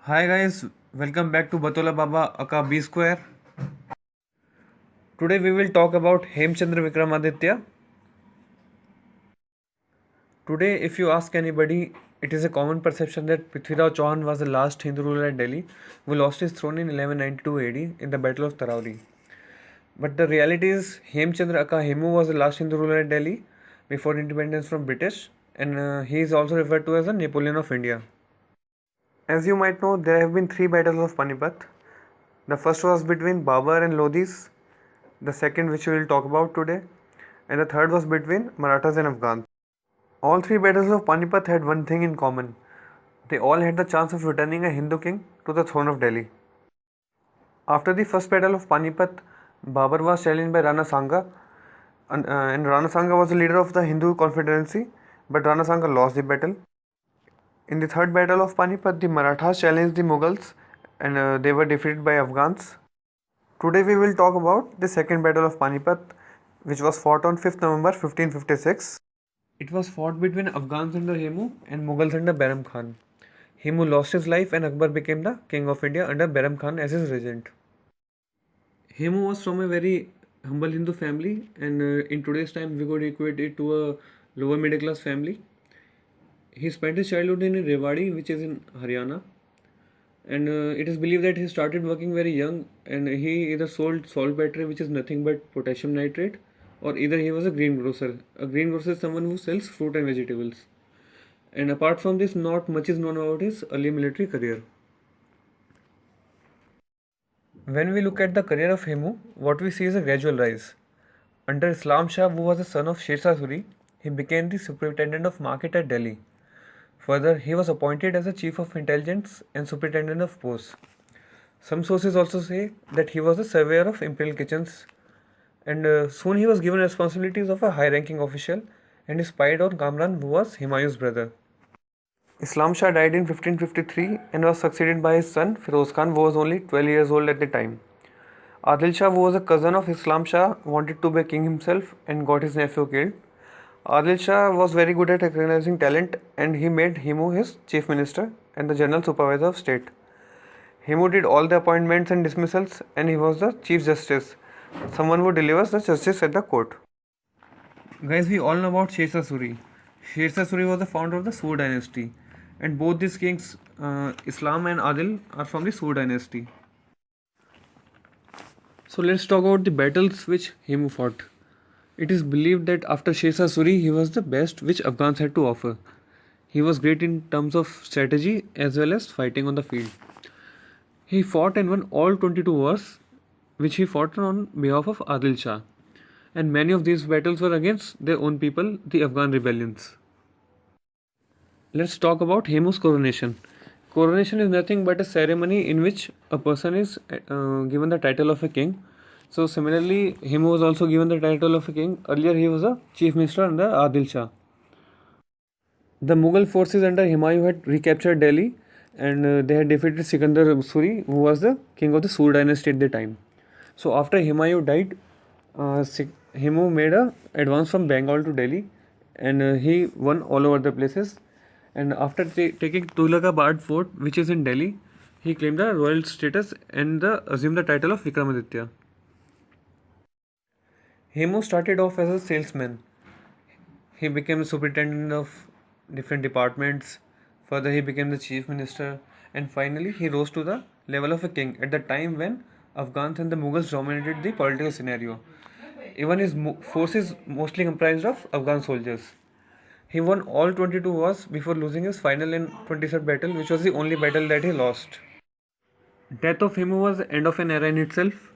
Hi guys, welcome back to Batola Baba Aka B Square. Today we will talk about Hemchandra Vikramaditya. Today, if you ask anybody, it is a common perception that Prithviraj Chauhan was the last Hindu ruler at Delhi who lost his throne in 1192 AD in the Battle of Tarauri. But the reality is, Hemchandra Aka Hemu was the last Hindu ruler at Delhi before independence from British, and he is also referred to as the Napoleon of India. As you might know, there have been three battles of Panipat. The first was between Babur and Lodhis, the second, which we will talk about today, and the third was between Marathas and Afghans. All three battles of Panipat had one thing in common: they all had the chance of returning a Hindu king to the throne of Delhi. After the first battle of Panipat, Babur was challenged by Rana Sanga, and Rana Sanga was the leader of the Hindu Confederacy, but Rana Sanga lost the battle. In the third battle of Panipat, the Marathas challenged the Mughals, and they were defeated by Afghans. Today we will talk about the second battle of Panipat, which was fought on 5th November 1556. It was fought between Afghans under Hemu and Mughals under Bairam Khan. Hemu lost his life and Akbar became the king of India under Bairam Khan as his regent. Hemu was from a very humble Hindu family, and in today's time we could equate it to a lower middle class family. He spent his childhood in Rewari, which is in Haryana, and it is believed that he started working very young, and he either sold salt battery, which is nothing but potassium nitrate, or either he was a greengrocer. A greengrocer is someone who sells fruit and vegetables. And apart from this, not much is known about his early military career. When we look at the career of Hemu, what we see is a gradual rise. Under Islam Shah, who was the son of Sher Suri, he became the superintendent of market at Delhi. Further, he was appointed as the chief of intelligence and superintendent of posts. Some sources also say that he was the surveyor of imperial kitchens, and soon he was given responsibilities of a high-ranking official, and he spied on Kamran, who was Humayun's brother. Islam Shah died in 1553 and was succeeded by his son Firoz Khan, who was only 12 years old at the time. Adil Shah, who was a cousin of Islam Shah, wanted to be king himself and got his nephew killed. Adil Shah was very good at recognizing talent, and he made Hemu his chief minister and the general supervisor of state. Hemu did all the appointments and dismissals, and he was the chief justice, someone who delivers the justice at the court. Guys, we all know about Sher Suri. Sher Suri was the founder of the Sur dynasty, and both these kings, Islam and Adil, are from the Sur dynasty. So let's talk about the battles which Hemu fought. It is believed that after Sher Suri, he was the best which Afghans had to offer. He was great in terms of strategy as well as fighting on the field. He fought and won all 22 wars, which he fought on behalf of Adil Shah. And many of these battles were against their own people, the Afghan rebellions. Let's talk about Hemu's coronation. Coronation is nothing but a ceremony in which a person is given the title of a king. So similarly, Hemu was also given the title of a king. Earlier he was a chief minister under Adil Shah. The Mughal forces under Humayun had recaptured Delhi, and they had defeated Sikandar Suri, who was the king of the Sur dynasty at the time. So after Humayun died, Hemu made a advance from Bengal to Delhi, and he won all over the places. And after taking Tughlakabad fort, which is in Delhi, he claimed the royal status and assumed the title of Vikramaditya. Hemu started off as a salesman. He became the superintendent of different departments. Further, he became the chief minister, and finally, he rose to the level of a king at the time when Afghans and the Mughals dominated the political scenario. Even his forces mostly comprised of Afghan soldiers. He won all 22 wars before losing his final and 23rd battle, which was the only battle that he lost. Death of Hemu was the end of an era in itself,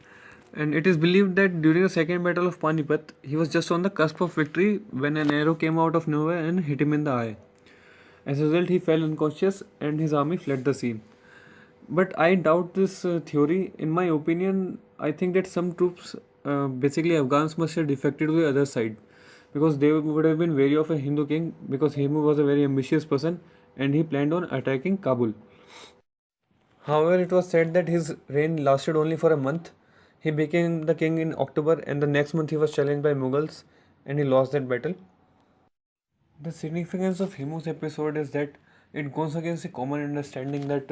and it is believed that during the second battle of Panipat, he was just on the cusp of victory when an arrow came out of nowhere and hit him in the eye. As a result, he fell unconscious and his army fled the scene. But I doubt this theory. In my opinion, I think that some troops, basically Afghans, must have defected to the other side, because they would have been wary of a Hindu king, because Hemu was a very ambitious person and he planned on attacking Kabul. However, it was said that his reign lasted only for a month. He became the king in October, and the next month he was challenged by Mughals and he lost that battle. The significance of Hemu's episode is that it goes against the common understanding that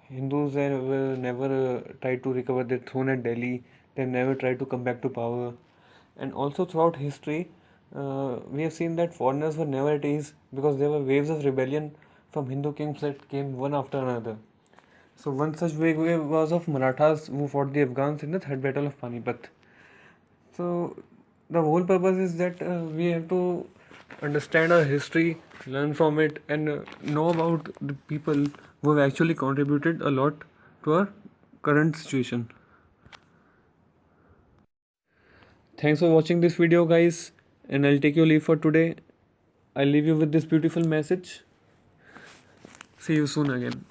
Hindus were never tried to recover their throne at Delhi. They never tried to come back to power. And also throughout history, we have seen that foreigners were never at ease because there were waves of rebellion from Hindu kings that came one after another. So one such big wave was of Marathas who fought the Afghans in the Third Battle of Panipat. So the whole purpose is that we have to understand our history, learn from it, and know about the people who have actually contributed a lot to our current situation. Thanks for watching this video, guys, and I'll take your leave for today. I'll leave you with this beautiful message. See you soon again.